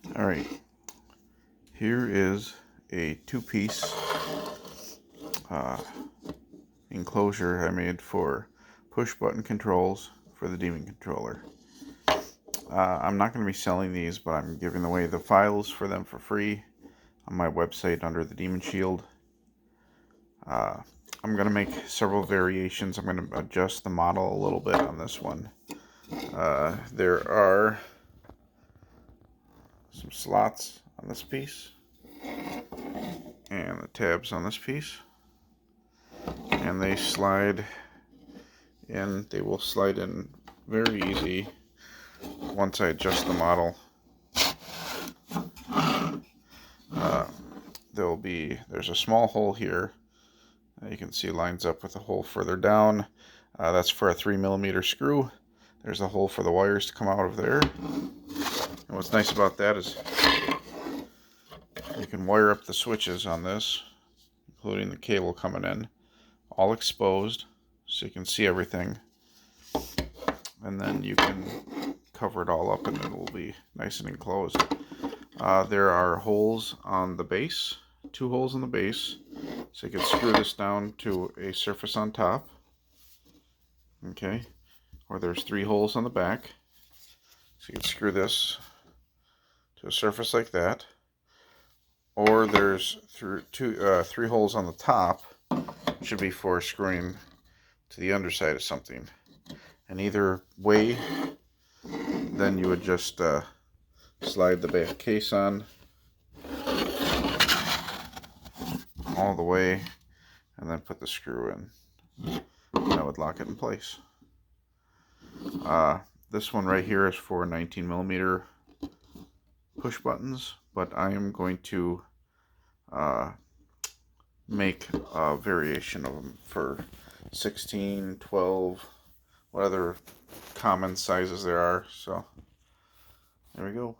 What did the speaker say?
Alright, here is a two-piece enclosure I made for push-button controls for the Demon controller. I'm not going to be selling these, but I'm giving away the files for them for free on my website under the Demon Shield. I'm going to make several variations. I'm going to adjust the model a little bit on this one. There are some slots on this piece and the tabs on this piece, and they slide in. They will slide in very easy once I adjust the model. There's a small hole here. You can see lines up with a hole further down. That's for a 3mm screw. There's a hole for the wires to come out of there. And what's nice about that is you can wire up the switches on this, including the cable coming in, all exposed, so you can see everything. And then you can cover it all up and it will be nice and enclosed. There are holes on the base, 2 holes in the base, so you can screw this down to a surface on top. Okay, or there's 3 holes on the back, so you can screw this to a surface like that. Or there's 3 holes on the top, which should be for screwing to the underside of something. And either way, then you would just slide the back case on all the way and then put the screw in. And that would lock it in place. This one right here is for 19mm push buttons, but I am going to make a variation of them for 16, 12, what other common sizes there are. So there we go.